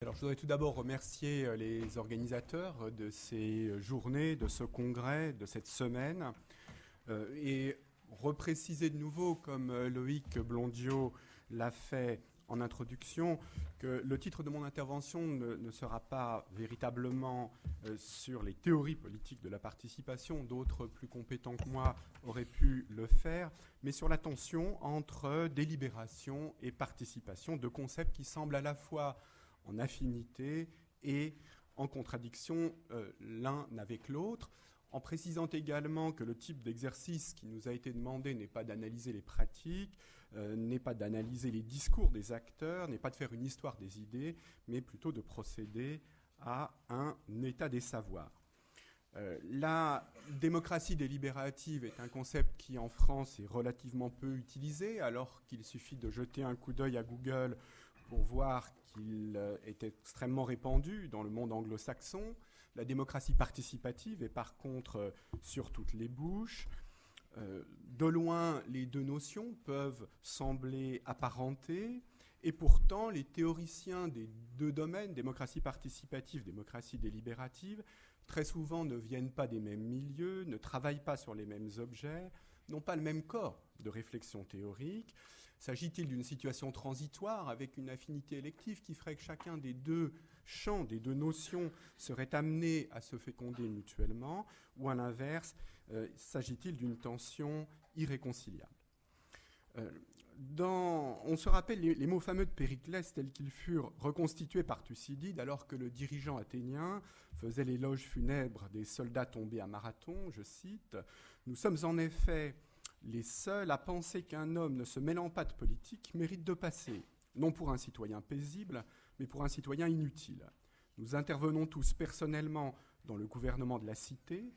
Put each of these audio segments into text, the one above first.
Alors, je voudrais tout d'abord remercier les organisateurs de ces journées, de ce congrès, de cette semaine, et repréciser de nouveau, comme Loïc Blondiot l'a fait en introduction, que le titre de mon intervention ne sera pas véritablement sur les théories politiques de la participation, d'autres plus compétents que moi auraient pu le faire, mais sur la tension entre délibération et participation, deux concepts qui semblent à la fois en affinité et en contradiction l'un avec l'autre, en précisant également que le type d'exercice qui nous a été demandé n'est pas d'analyser les pratiques, n'est pas d'analyser les discours des acteurs, n'est pas de faire une histoire des idées, mais plutôt de procéder à un état des savoirs. La démocratie délibérative est un concept qui en France est relativement peu utilisé, alors qu'il suffit de jeter un coup d'œil à Google pour voir qu'il est extrêmement répandu dans le monde anglo-saxon. La démocratie participative est par contre sur toutes les bouches. De loin, les deux notions peuvent sembler apparentées, et pourtant les théoriciens des deux domaines, démocratie participative, démocratie délibérative, très souvent ne viennent pas des mêmes milieux, ne travaillent pas sur les mêmes objets, n'ont pas le même corps de réflexion théorique. S'agit-il d'une situation transitoire avec une affinité élective qui ferait que chacun des deux champs, des deux notions serait amené à se féconder mutuellement, ou à l'inverse, s'agit-il d'une tension irréconciliable? On se rappelle les mots fameux de Périclès tels qu'ils furent reconstitués par Thucydide alors que le dirigeant athénien faisait l'éloge funèbre des soldats tombés à Marathon, je cite, « Nous sommes en effet les seuls à penser qu'un homme ne se mêlant pas de politique mérite de passer, non pour un citoyen paisible, mais pour un citoyen inutile. Nous intervenons tous personnellement dans le gouvernement de la cité,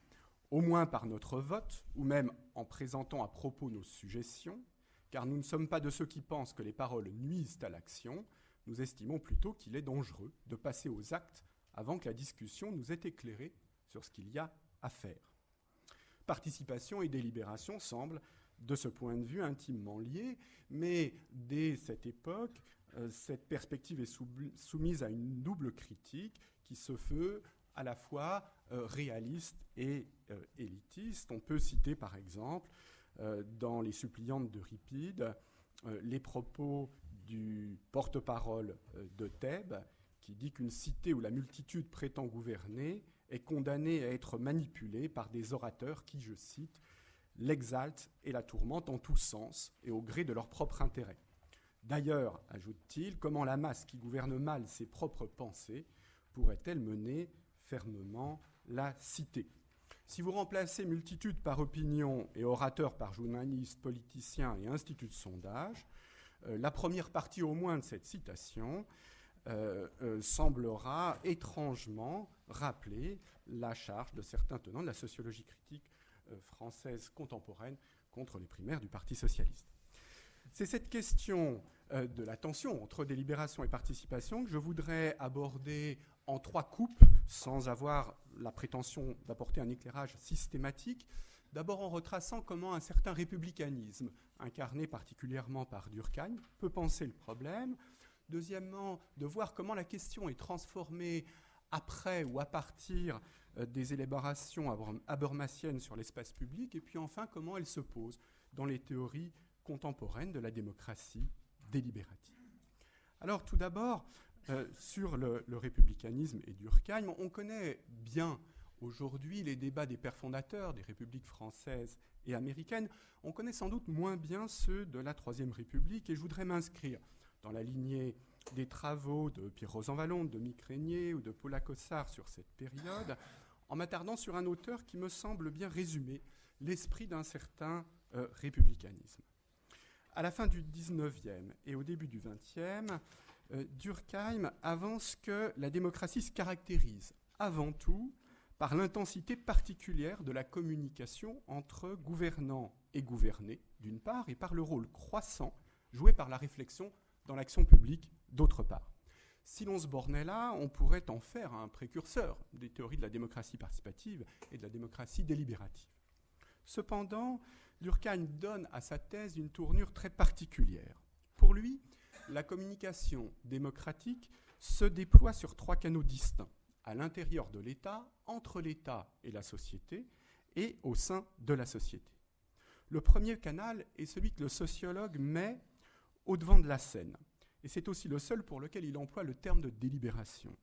au moins par notre vote, ou même en présentant à propos nos suggestions, car nous ne sommes pas de ceux qui pensent que les paroles nuisent à l'action, nous estimons plutôt qu'il est dangereux de passer aux actes avant que la discussion nous ait éclairé sur ce qu'il y a à faire. Participation et délibération semblent, de ce point de vue, intimement liées, mais dès cette époque, cette perspective est soumise à une double critique qui se veut à la fois réaliste et élitiste. On peut citer par exemple, dans Les Suppliantes d'Euripide, les propos du porte-parole de Thèbes, qui dit qu'une cité où la multitude prétend gouverner est condamnée à être manipulée par des orateurs qui, je cite, l'exaltent et la tourmentent en tous sens et au gré de leur propre intérêt. D'ailleurs, ajoute-t-il, comment la masse qui gouverne mal ses propres pensées pourrait-elle mener fermement la cité? Si vous remplacez multitude par opinion et orateur par journaliste, politicien et institut de sondage, la première partie au moins de cette citation semblera étrangement rappeler la charge de certains tenants de la sociologie critique française contemporaine contre les primaires du Parti socialiste. C'est cette question de la tension entre délibération et participation que je voudrais aborder en trois coupes, sans avoir la prétention d'apporter un éclairage systématique. D'abord en retraçant comment un certain républicanisme, incarné particulièrement par Durkheim, peut penser le problème. Deuxièmement, de voir comment la question est transformée après ou à partir des élaborations habermasiennes sur l'espace public. Et puis enfin, comment elle se pose dans les théories contemporaines de la démocratie délibérative. Alors tout d'abord, sur le républicanisme et Durkheim, on connaît bien aujourd'hui les débats des pères fondateurs des républiques françaises et américaines. On connaît sans doute moins bien ceux de la Troisième République, et je voudrais m'inscrire dans la lignée des travaux de Pierre Rosanvallon, de Dominique Régnier ou de Paula Cossard sur cette période, en m'attardant sur un auteur qui me semble bien résumer l'esprit d'un certain républicanisme. À la fin du XIXe et au début du XXe, Durkheim avance que la démocratie se caractérise avant tout par l'intensité particulière de la communication entre gouvernants et gouvernés, d'une part, et par le rôle croissant joué par la réflexion dans l'action publique, d'autre part. Si l'on se bornait là, on pourrait en faire un précurseur des théories de la démocratie participative et de la démocratie délibérative. Cependant, Durkheim donne à sa thèse une tournure très particulière. Pour lui, la communication démocratique se déploie sur 3 canaux distincts, à l'intérieur de l'État, entre l'État et la société, et au sein de la société. Le premier canal est celui que le sociologue met au devant de la scène, et c'est aussi le seul pour lequel il emploie le terme de délibération.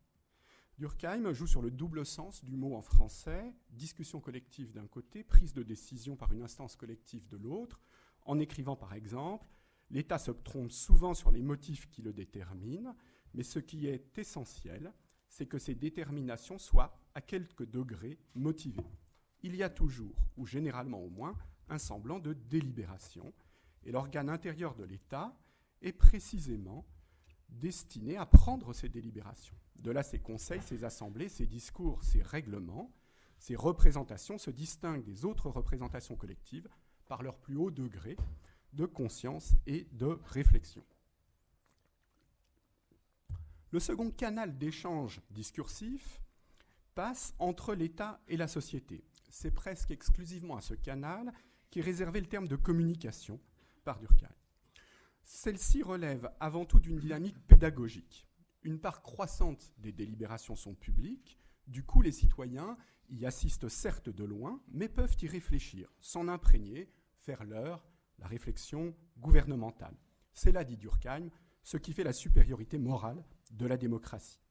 Durkheim joue sur le double sens du mot en français, discussion collective d'un côté, prise de décision par une instance collective de l'autre, en écrivant par exemple « L'État se trompe souvent sur les motifs qui le déterminent, mais ce qui est essentiel, c'est que ces déterminations soient, à quelque degré, motivées. Il y a toujours, ou généralement au moins, un semblant de délibération, et l'organe intérieur de l'État est précisément destiné à prendre ces délibérations. De là, ces conseils, ces assemblées, ces discours, ces règlements, ces représentations se distinguent des autres représentations collectives par leur plus haut degré de conscience et de réflexion. Le second canal d'échange discursif passe entre l'État et la société. C'est presque exclusivement à ce canal qu'est réservé le terme de communication par Durkheim. Celle-ci relève avant tout d'une dynamique pédagogique. Une part croissante des délibérations sont publiques, du coup les citoyens y assistent certes de loin, mais peuvent y réfléchir, s'en imprégner, faire leur la réflexion gouvernementale. C'est là, dit Durkheim, ce qui fait la supériorité morale de la démocratie.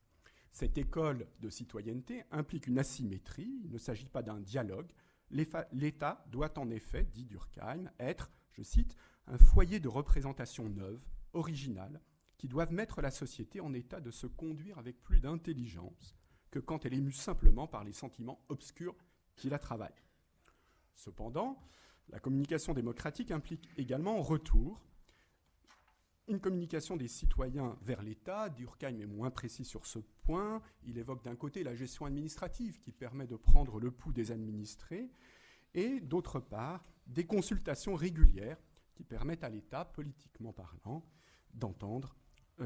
Cette école de citoyenneté implique une asymétrie, il ne s'agit pas d'un dialogue. L'État doit en effet, dit Durkheim, être, je cite, un foyer de représentation neuve, originale, qui doivent mettre la société en état de se conduire avec plus d'intelligence que quand elle est mue simplement par les sentiments obscurs qui la travaillent. Cependant, la communication démocratique implique également en retour une communication des citoyens vers l'État. Durkheim est moins précis sur ce point. Il évoque d'un côté la gestion administrative qui permet de prendre le pouls des administrés et d'autre part des consultations régulières qui permettent à l'État, politiquement parlant, d'entendre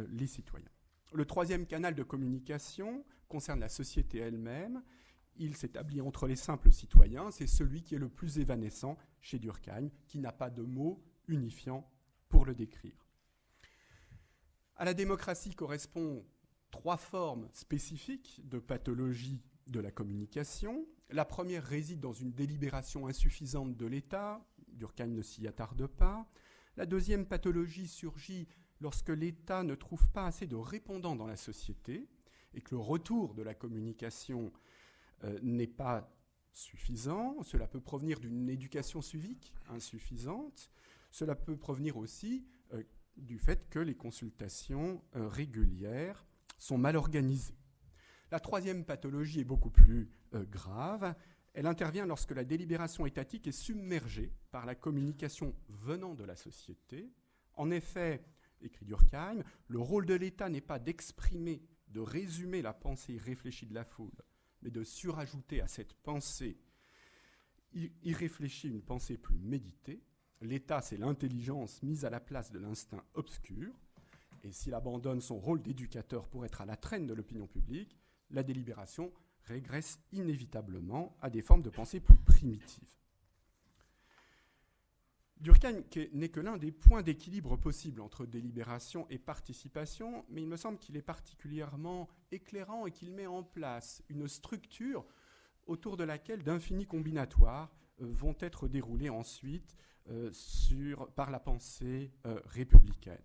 les citoyens. Le troisième canal de communication concerne la société elle-même. Il s'établit entre les simples citoyens. C'est celui qui est le plus évanescent chez Durkheim, qui n'a pas de mots unifiants pour le décrire. À la démocratie correspondent 3 formes spécifiques de pathologie de la communication. La première réside dans une délibération insuffisante de l'État. Durkheim ne s'y attarde pas. La deuxième pathologie surgit lorsque l'État ne trouve pas assez de répondants dans la société et que le retour de la communication n'est pas suffisant. Cela peut provenir d'une éducation civique insuffisante. Cela peut provenir aussi du fait que les consultations régulières sont mal organisées. La troisième pathologie est beaucoup plus grave. Elle intervient lorsque la délibération étatique est submergée par la communication venant de la société. En effet, écrit Durkheim, le rôle de l'État n'est pas d'exprimer, de résumer la pensée réfléchie de la foule, mais de surajouter à cette pensée irréfléchie une pensée plus méditée. L'État, c'est l'intelligence mise à la place de l'instinct obscur. Et s'il abandonne son rôle d'éducateur pour être à la traîne de l'opinion publique, la délibération régresse inévitablement à des formes de pensée plus primitives. Durkheim n'est que l'un des points d'équilibre possibles entre délibération et participation, mais il me semble qu'il est particulièrement éclairant et qu'il met en place une structure autour de laquelle d'infinis combinatoires vont être déroulés ensuite par la pensée républicaine.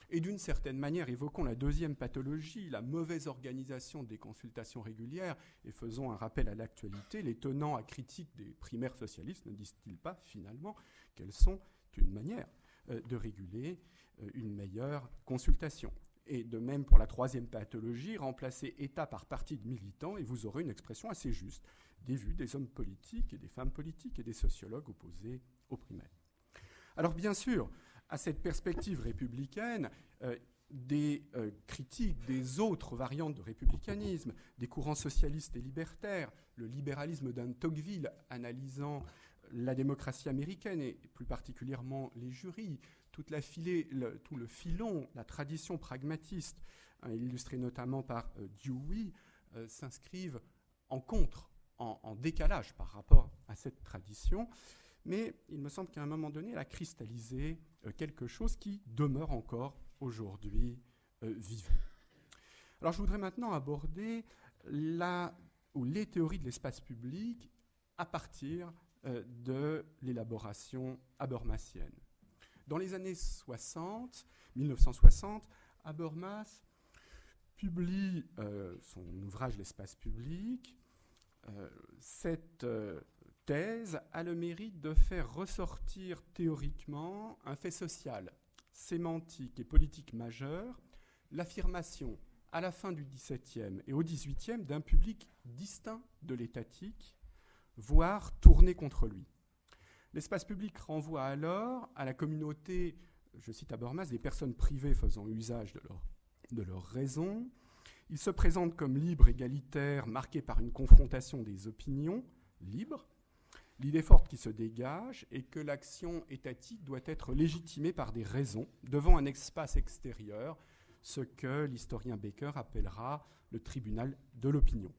Et d'une certaine manière, évoquons la deuxième pathologie, la mauvaise organisation des consultations régulières, et faisons un rappel à l'actualité. Les tenants à critique des primaires socialistes ne disent-ils pas finalement qu'elles sont une manière de réguler une meilleure consultation? Et de même pour la troisième pathologie, remplacer État par parti de militants, et vous aurez une expression assez juste des vues des hommes politiques et des femmes politiques et des sociologues opposés aux primaires. Alors bien sûr, à cette perspective républicaine, des critiques des autres variantes de républicanisme, des courants socialistes et libertaires, le libéralisme d'un Tocqueville analysant la démocratie américaine et plus particulièrement les jurys, tout le filon, la tradition pragmatiste, illustrée notamment par Dewey, s'inscrivent en contre, en décalage par rapport à cette tradition. Mais il me semble qu'à un moment donné, elle a cristallisé quelque chose qui demeure encore aujourd'hui vivent. Alors je voudrais maintenant aborder les théories de l'espace public à partir de l'élaboration habermasienne. Dans les années 1960, Habermas publie son ouvrage L'espace public. Cette thèse a le mérite de faire ressortir théoriquement un fait social, sémantique et politique majeur, l'affirmation à la fin du XVIIe et au XVIIIe d'un public distinct de l'étatique, voire tourné contre lui. L'espace public renvoie alors à la communauté, je cite Habermas, des personnes privées faisant usage de leur raison. Il se présente comme libre, égalitaire, marqué par une confrontation des opinions libres. L'idée forte qui se dégage est que l'action étatique doit être légitimée par des raisons devant un espace extérieur, ce que l'historien Baker appellera le tribunal de l'opinion.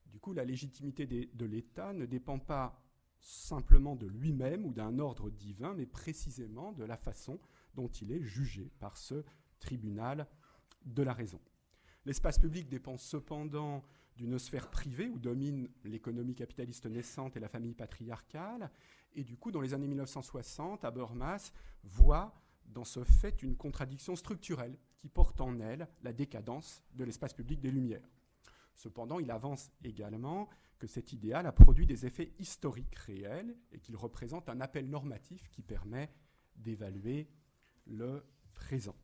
Du coup, la légitimité de l'État ne dépend pas simplement de lui-même ou d'un ordre divin, mais précisément de la façon dont il est jugé par ce tribunal de la raison. L'espace public dépend cependant d'une sphère privée où domine l'économie capitaliste naissante et la famille patriarcale. Et du coup, dans les années 1960, Habermas voit dans ce fait une contradiction structurelle qui porte en elle la décadence de l'espace public des Lumières. Cependant, il avance également que cet idéal a produit des effets historiques réels et qu'il représente un appel normatif qui permet d'évaluer le présent.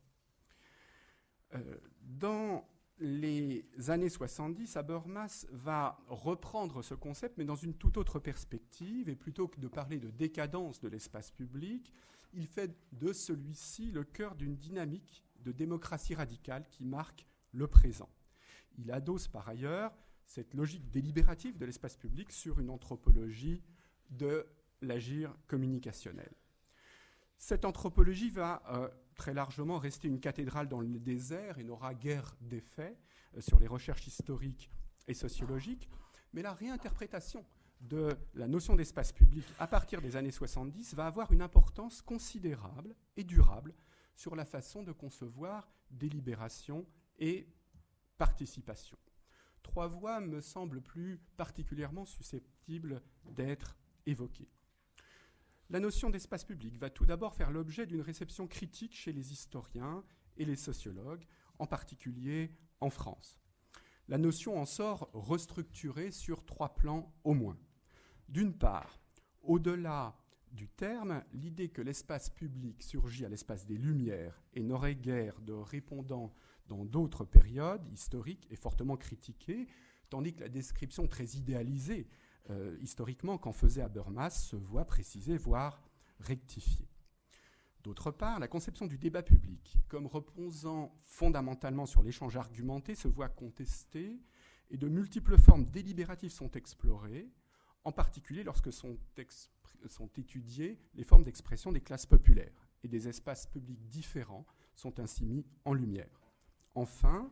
Dans les années 70, Habermas va reprendre ce concept, mais dans une toute autre perspective, et plutôt que de parler de décadence de l'espace public, il fait de celui-ci le cœur d'une dynamique de démocratie radicale qui marque le présent. Il adosse par ailleurs cette logique délibérative de l'espace public sur une anthropologie de l'agir communicationnel. Cette anthropologie va très largement rester une cathédrale dans le désert et n'aura guère d'effet sur les recherches historiques et sociologiques, mais la réinterprétation de la notion d'espace public à partir des années 70 va avoir une importance considérable et durable sur la façon de concevoir délibération et participation. Trois voies me semblent plus particulièrement susceptibles d'être évoquées. La notion d'espace public va tout d'abord faire l'objet d'une réception critique chez les historiens et les sociologues, en particulier en France. La notion en sort restructurée sur trois plans au moins. D'une part, au-delà du terme, l'idée que l'espace public surgit à l'espace des Lumières et n'aurait guère de répondant dans d'autres périodes historiques est fortement critiquée, tandis que la description très idéalisée historiquement qu'en faisait Habermas se voit précisée, voire rectifiée. D'autre part, la conception du débat public, comme reposant fondamentalement sur l'échange argumenté, se voit contestée et de multiples formes délibératives sont explorées, en particulier lorsque sont étudiées les formes d'expression des classes populaires, et des espaces publics différents sont ainsi mis en lumière. Enfin,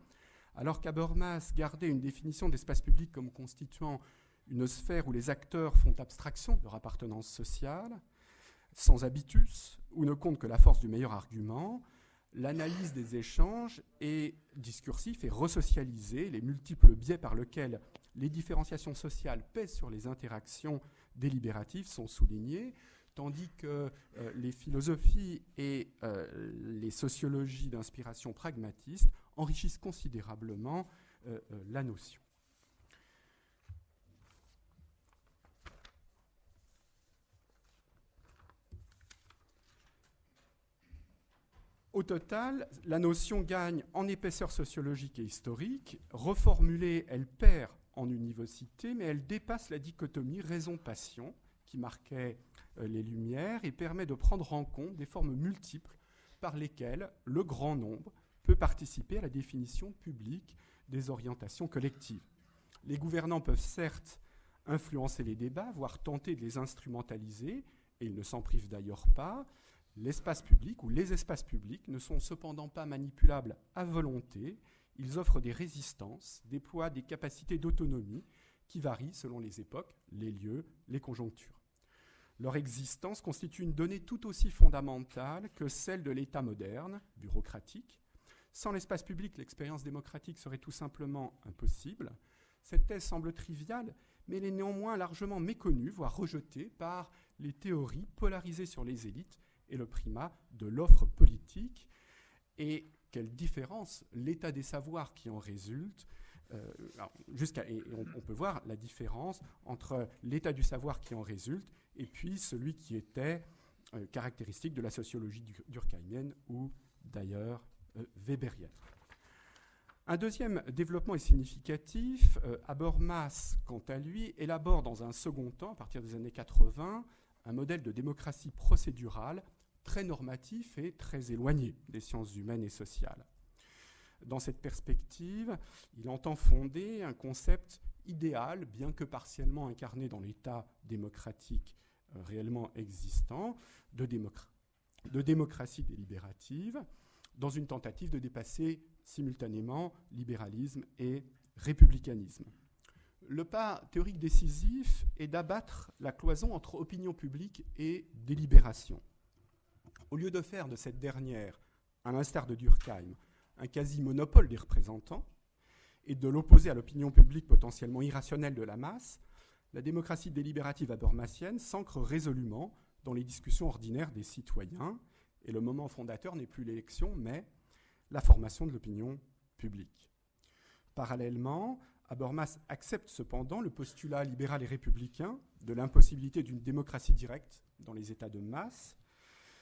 alors qu'Habermas gardait une définition d'espace public comme constituant une sphère où les acteurs font abstraction de leur appartenance sociale, sans habitus, où ne compte que la force du meilleur argument, l'analyse des échanges est discursif et resocialisée, les multiples biais par lesquels les différenciations sociales pèsent sur les interactions délibératives sont soulignés, tandis que les philosophies et les sociologies d'inspiration pragmatiste enrichissent considérablement la notion. Au total, la notion gagne en épaisseur sociologique et historique. Reformulée, elle perd en univocité, mais elle dépasse la dichotomie raison-passion qui marquait les Lumières et permet de prendre en compte des formes multiples par lesquelles le grand nombre peut participer à la définition publique des orientations collectives. Les gouvernants peuvent certes influencer les débats, voire tenter de les instrumentaliser, et ils ne s'en privent d'ailleurs pas. L'espace public ou les espaces publics ne sont cependant pas manipulables à volonté. Ils offrent des résistances, déploient des capacités d'autonomie qui varient selon les époques, les lieux, les conjonctures. Leur existence constitue une donnée tout aussi fondamentale que celle de l'État moderne, bureaucratique. Sans l'espace public, l'expérience démocratique serait tout simplement impossible. Cette thèse semble triviale, mais elle est néanmoins largement méconnue, voire rejetée par les théories polarisées sur les élites et le primat de l'offre politique. Et quelle différence l'état des savoirs qui en résulte. On peut voir la différence entre l'état du savoir qui en résulte et puis celui qui était caractéristique de la sociologie durkheimienne ou d'ailleurs weberienne. Un deuxième développement est significatif. Habermas, quant à lui, élabore dans un second temps, à partir des années 80, un modèle de démocratie procédurale très normatif et très éloigné des sciences humaines et sociales. Dans cette perspective, il entend fonder un concept idéal, bien que partiellement incarné dans l'État démocratique réellement existant, de démocratie délibérative, dans une tentative de dépasser simultanément libéralisme et républicanisme. Le pas théorique décisif est d'abattre la cloison entre opinion publique et délibération. Au lieu de faire de cette dernière, à l'instar de Durkheim, un quasi-monopole des représentants, et de l'opposer à l'opinion publique potentiellement irrationnelle de la masse, la démocratie délibérative habermasienne s'ancre résolument dans les discussions ordinaires des citoyens, et le moment fondateur n'est plus l'élection, mais la formation de l'opinion publique. Parallèlement, Habermas accepte cependant le postulat libéral et républicain de l'impossibilité d'une démocratie directe dans les États de masse.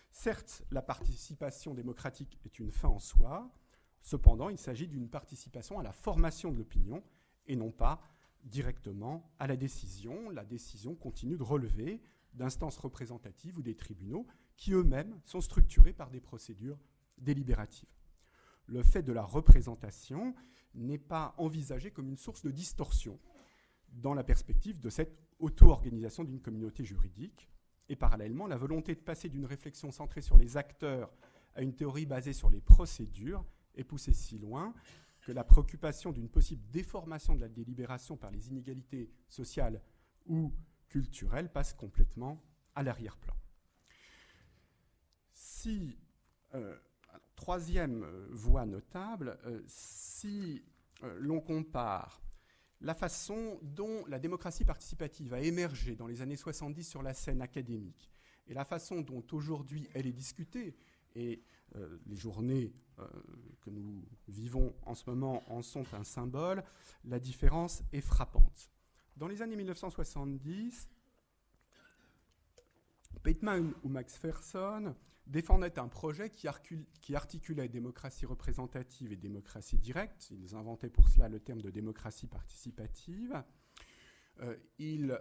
Certes, la participation démocratique est une fin en soi, cependant, il s'agit d'une participation à la formation de l'opinion et non pas directement à la décision. La décision continue de relever d'instances représentatives ou des tribunaux qui eux-mêmes sont structurés par des procédures délibératives. Le fait de la représentation n'est pas envisagé comme une source de distorsion dans la perspective de cette auto-organisation d'une communauté juridique. Et parallèlement, la volonté de passer d'une réflexion centrée sur les acteurs à une théorie basée sur les procédures est poussée si loin que la préoccupation d'une possible déformation de la délibération par les inégalités sociales ou culturelles passe complètement à l'arrière-plan. Troisième voie notable, si l'on compare la façon dont la démocratie participative a émergé dans les années 70 sur la scène académique et la façon dont aujourd'hui elle est discutée, et les journées que nous vivons en ce moment en sont un symbole, la différence est frappante. Dans les années 1970, Bateman ou Max Ferson défendaient un projet qui articulait démocratie représentative et démocratie directe. Ils inventaient pour cela le terme de démocratie participative. Ils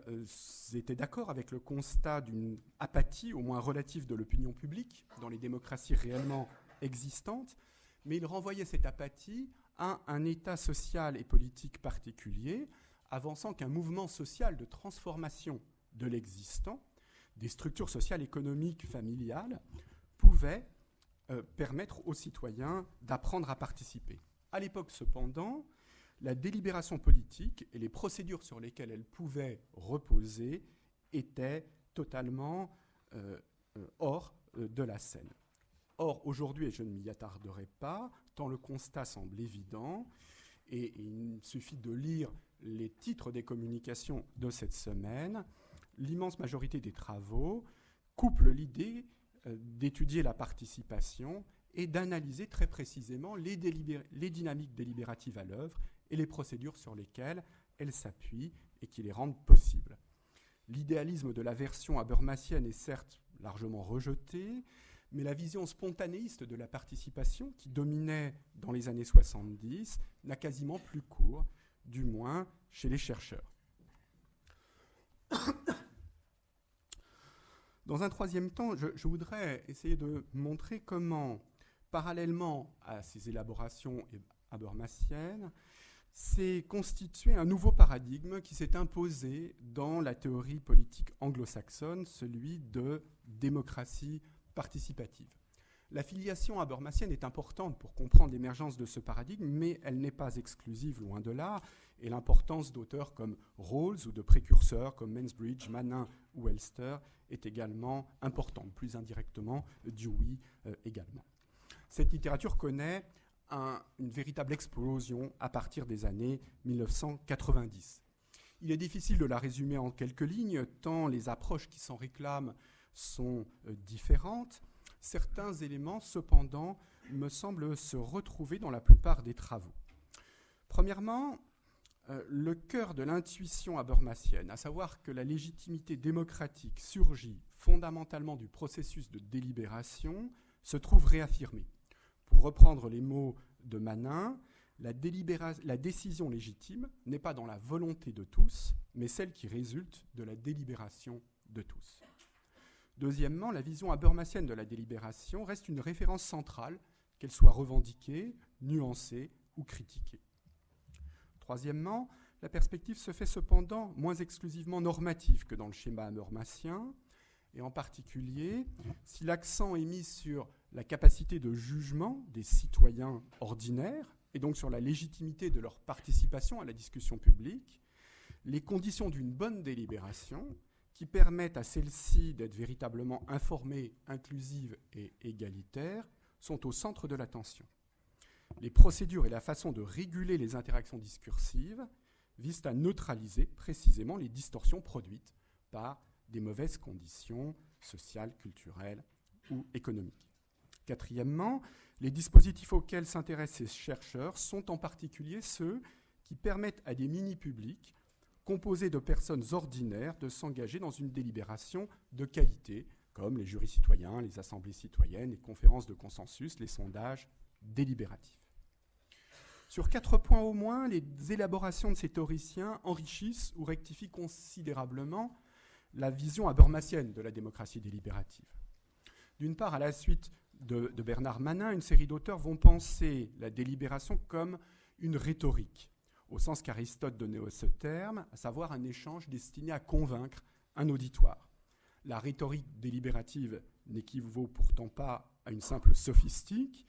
étaient d'accord avec le constat d'une apathie, au moins relative, de l'opinion publique dans les démocraties réellement existantes, mais ils renvoyaient cette apathie à un état social et politique particulier, avançant qu'un mouvement social de transformation de l'existant, des structures sociales, économiques, familiales, pouvait permettre aux citoyens d'apprendre à participer. À l'époque, cependant, la délibération politique et les procédures sur lesquelles elle pouvait reposer étaient totalement hors de la scène. Or, aujourd'hui, et je ne m'y attarderai pas, tant le constat semble évident, et il suffit de lire les titres des communications de cette semaine, l'immense majorité des travaux couple l'idée d'étudier la participation et d'analyser très précisément les dynamiques délibératives à l'œuvre et les procédures sur lesquelles elles s'appuient et qui les rendent possibles. L'idéalisme de la version habermasienne est certes largement rejeté, mais la vision spontanéiste de la participation qui dominait dans les années 70 n'a quasiment plus cours, du moins chez les chercheurs. Dans un troisième temps, je voudrais essayer de montrer comment, parallèlement à ces élaborations habermasiennes, s'est constitué un nouveau paradigme qui s'est imposé dans la théorie politique anglo-saxonne, celui de démocratie participative. La filiation habermasienne est importante pour comprendre l'émergence de ce paradigme, mais elle n'est pas exclusive, loin de là, et l'importance d'auteurs comme Rawls ou de précurseurs comme Mansbridge, Manin ou Elster est également importante, plus indirectement Dewey également. Cette littérature connaît une véritable explosion à partir des années 1990. Il est difficile de la résumer en quelques lignes, tant les approches qui s'en réclament sont différentes. Certains éléments, cependant, me semblent se retrouver dans la plupart des travaux. Premièrement, le cœur de l'intuition habermasienne, à savoir que la légitimité démocratique surgit fondamentalement du processus de délibération, se trouve réaffirmé. Pour reprendre les mots de Manin, la décision légitime n'est pas dans la volonté de tous, mais celle qui résulte de la délibération de tous. Deuxièmement, la vision habermasienne de la délibération reste une référence centrale, qu'elle soit revendiquée, nuancée ou critiquée. Troisièmement, la perspective se fait cependant moins exclusivement normative que dans le schéma habermasien, et en particulier, si l'accent est mis sur la capacité de jugement des citoyens ordinaires, et donc sur la légitimité de leur participation à la discussion publique, les conditions d'une bonne délibération, qui permettent à celle-ci d'être véritablement informée, inclusive et égalitaire, sont au centre de l'attention. Les procédures et la façon de réguler les interactions discursives visent à neutraliser précisément les distorsions produites par des mauvaises conditions sociales, culturelles ou économiques. Quatrièmement, les dispositifs auxquels s'intéressent ces chercheurs sont en particulier ceux qui permettent à des mini-publics composés de personnes ordinaires de s'engager dans une délibération de qualité, comme les jurys citoyens, les assemblées citoyennes, les conférences de consensus, les sondages délibératifs. Sur 4 points au moins, les élaborations de ces théoriciens enrichissent ou rectifient considérablement la vision habermasienne de la démocratie délibérative. D'une part, à la suite de Bernard Manin, une série d'auteurs vont penser la délibération comme une rhétorique, au sens qu'Aristote donnait à ce terme, à savoir un échange destiné à convaincre un auditoire. La rhétorique délibérative n'équivaut pourtant pas à une simple sophistique.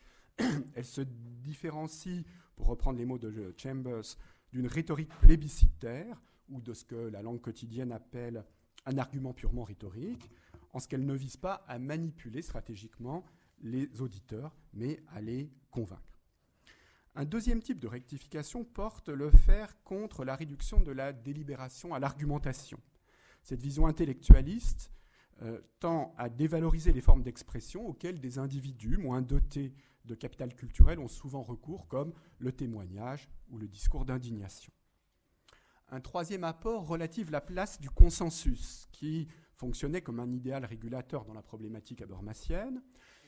Elle se différencie, pour reprendre les mots de Chambers, d'une rhétorique plébiscitaire ou de ce que la langue quotidienne appelle un argument purement rhétorique, en ce qu'elle ne vise pas à manipuler stratégiquement les auditeurs, mais à les convaincre. Un deuxième type de rectification porte le fer contre la réduction de la délibération à l'argumentation. Cette vision intellectualiste tend à dévaloriser les formes d'expression auxquelles des individus moins dotés de capital culturel ont souvent recours, comme le témoignage ou le discours d'indignation. Un troisième apport relative la place du consensus, qui fonctionnait comme un idéal régulateur dans la problématique habermasienne.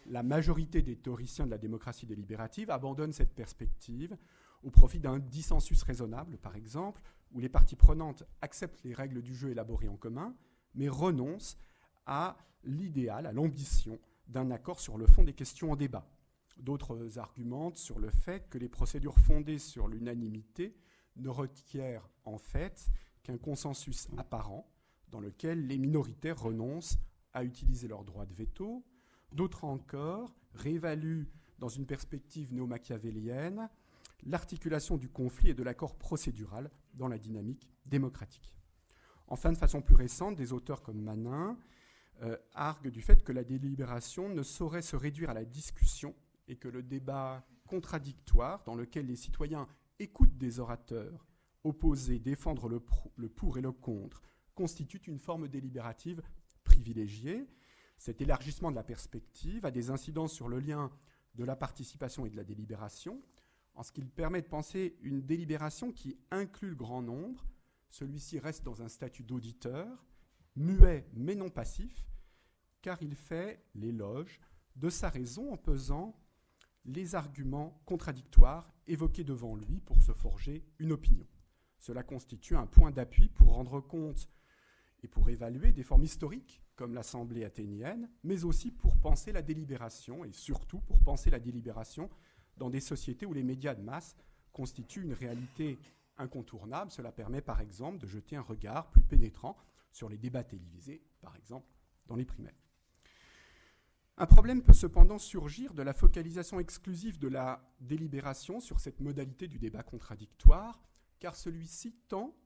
La majorité des théoriciens de la démocratie délibérative abandonnent cette perspective au profit d'un dissensus raisonnable, par exemple, où les parties prenantes acceptent les règles du jeu élaborées en commun, mais renoncent à l'idéal, à l'ambition d'un accord sur le fond des questions en débat. D'autres argumentent sur le fait que les procédures fondées sur l'unanimité ne requièrent en fait qu'un consensus apparent dans lequel les minoritaires renoncent à utiliser leur droit de veto. D'autres encore réévaluent, dans une perspective néo-machiavélienne, l'articulation du conflit et de l'accord procédural dans la dynamique démocratique. Enfin, de façon plus récente, des auteurs comme Manin arguent du fait que la délibération ne saurait se réduire à la discussion et que le débat contradictoire, dans lequel les citoyens écoutent des orateurs opposés défendre le pour et le contre, constitue une forme délibérative privilégiée. Cet élargissement de la perspective a des incidences sur le lien de la participation et de la délibération, en ce qu'il permet de penser une délibération qui inclut le grand nombre. Celui-ci reste dans un statut d'auditeur, muet mais non passif, car il fait l'éloge de sa raison en pesant les arguments contradictoires évoqués devant lui pour se forger une opinion. Cela constitue un point d'appui pour rendre compte et pour évaluer des formes historiques comme l'Assemblée athénienne, mais aussi pour penser la délibération, et surtout pour penser la délibération dans des sociétés où les médias de masse constituent une réalité incontournable. Cela permet par exemple de jeter un regard plus pénétrant sur les débats télévisés, par exemple dans les primaires. Un problème peut cependant surgir de la focalisation exclusive de la délibération sur cette modalité du débat contradictoire, car celui-ci tend,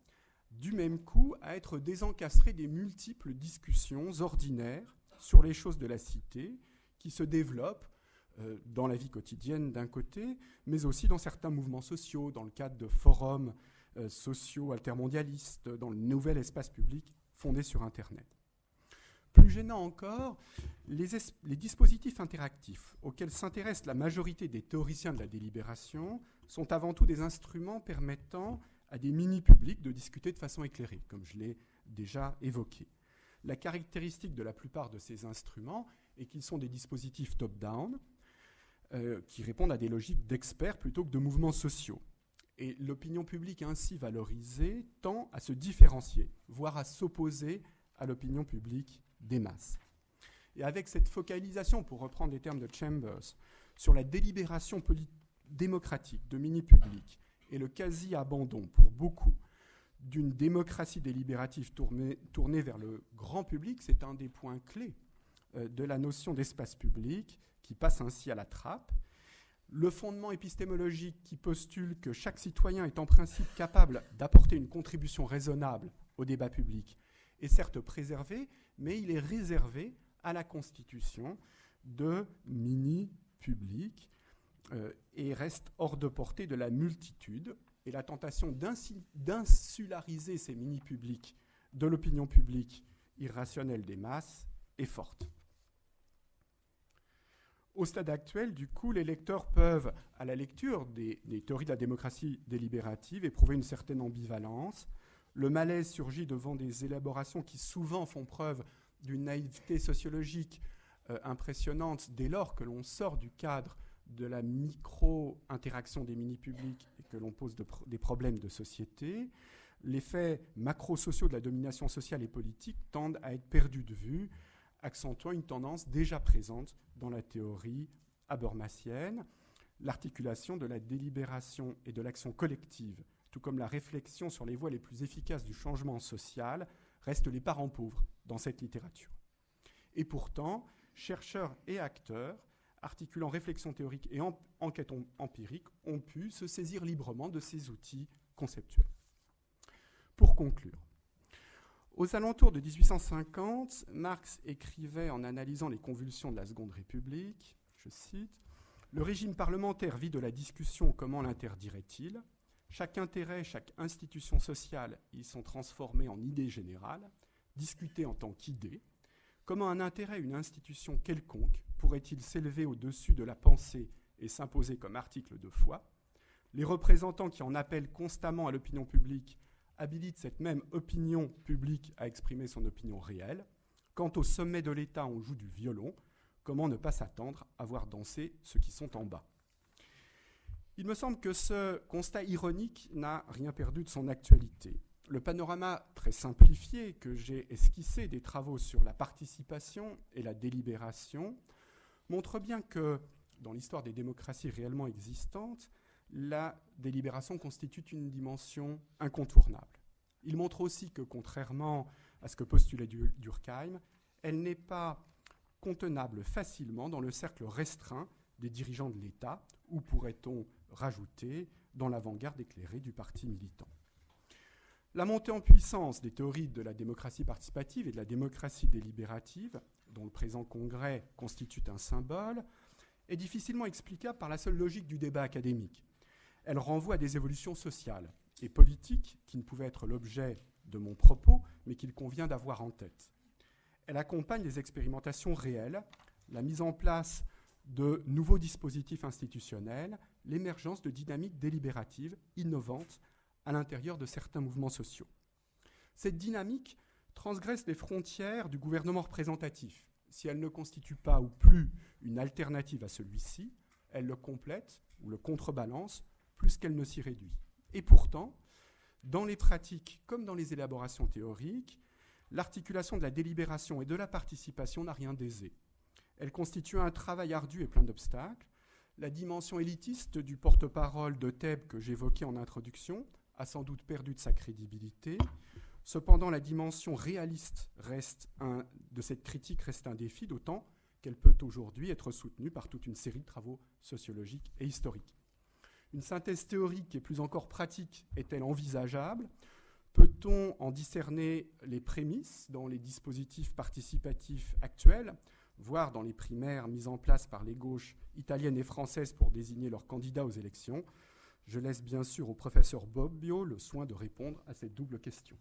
du même coup, à être désencastré des multiples discussions ordinaires sur les choses de la cité qui se développent dans la vie quotidienne d'un côté, mais aussi dans certains mouvements sociaux, dans le cadre de forums sociaux altermondialistes, dans le nouvel espace public fondé sur Internet. Plus gênant encore, les dispositifs interactifs auxquels s'intéresse la majorité des théoriciens de la délibération sont avant tout des instruments permettant à des mini-publics de discuter de façon éclairée, comme je l'ai déjà évoqué. La caractéristique de la plupart de ces instruments est qu'ils sont des dispositifs top-down qui répondent à des logiques d'experts plutôt que de mouvements sociaux. Et l'opinion publique ainsi valorisée tend à se différencier, voire à s'opposer à l'opinion publique des masses. Et avec cette focalisation, pour reprendre les termes de Chambers, sur la délibération démocratique de mini-publics et le quasi-abandon pour beaucoup d'une démocratie délibérative tournée vers le grand public, c'est un des points clés de la notion d'espace public qui passe ainsi à la trappe. Le fondement épistémologique qui postule que chaque citoyen est en principe capable d'apporter une contribution raisonnable au débat public est certes préservé, mais il est réservé à la constitution de mini-publics et reste hors de portée de la multitude. Et la tentation d'insulariser ces mini-publics de l'opinion publique irrationnelle des masses est forte. Au stade actuel, du coup, les lecteurs peuvent, à la lecture des théories de la démocratie délibérative, éprouver une certaine ambivalence. Le malaise surgit devant des élaborations qui souvent font preuve d'une naïveté sociologique impressionnante dès lors que l'on sort du cadre de la micro-interaction des mini-publics et que l'on pose des problèmes de société. Les faits macro-sociaux de la domination sociale et politique tendent à être perdus de vue, accentuant une tendance déjà présente dans la théorie habermasienne, l'articulation de la délibération et de l'action collective, tout comme la réflexion sur les voies les plus efficaces du changement social, restent les parents pauvres dans cette littérature. Et pourtant, chercheurs et acteurs, articulant réflexion théorique et enquête empirique, ont pu se saisir librement de ces outils conceptuels. Pour conclure, aux alentours de 1850, Marx écrivait en analysant les convulsions de la Seconde République, je cite, « Le régime parlementaire vit de la discussion, comment l'interdirait-il ? Chaque intérêt, chaque institution sociale y sont transformés en idées générales, discutées en tant qu'idées. Comment un intérêt, une institution quelconque pourrait-il s'élever au-dessus de la pensée et s'imposer comme article de foi ? Les représentants qui en appellent constamment à l'opinion publique habilite cette même opinion publique à exprimer son opinion réelle. Quant au sommet de l'État, on joue du violon. Comment ne pas s'attendre à voir danser ceux qui sont en bas ? Il me semble que ce constat ironique n'a rien perdu de son actualité. Le panorama très simplifié que j'ai esquissé des travaux sur la participation et la délibération montre bien que, dans l'histoire des démocraties réellement existantes, la délibération constitue une dimension incontournable. Il montre aussi que, contrairement à ce que postulait Durkheim, elle n'est pas contenable facilement dans le cercle restreint des dirigeants de l'État, ou pourrait-on rajouter dans l'avant-garde éclairée du parti militant. La montée en puissance des théories de la démocratie participative et de la démocratie délibérative, dont le présent congrès constitue un symbole, est difficilement explicable par la seule logique du débat académique. Elle renvoie à des évolutions sociales et politiques qui ne pouvaient être l'objet de mon propos, mais qu'il convient d'avoir en tête. Elle accompagne des expérimentations réelles, la mise en place de nouveaux dispositifs institutionnels, l'émergence de dynamiques délibératives innovantes à l'intérieur de certains mouvements sociaux. Cette dynamique transgresse les frontières du gouvernement représentatif. Si elle ne constitue pas ou plus une alternative à celui-ci, elle le complète ou le contrebalance plus qu'elle ne s'y réduit. Et pourtant, dans les pratiques comme dans les élaborations théoriques, l'articulation de la délibération et de la participation n'a rien d'aisé. Elle constitue un travail ardu et plein d'obstacles. La dimension élitiste du porte-parole de Thèbes que j'évoquais en introduction a sans doute perdu de sa crédibilité. Cependant, la dimension réaliste de cette critique reste un défi, d'autant qu'elle peut aujourd'hui être soutenue par toute une série de travaux sociologiques et historiques. Une synthèse théorique et plus encore pratique est-elle envisageable ? Peut-on en discerner les prémices dans les dispositifs participatifs actuels, voire dans les primaires mises en place par les gauches italiennes et françaises pour désigner leurs candidats aux élections ? Je laisse bien sûr au professeur Bobbio le soin de répondre à cette double question.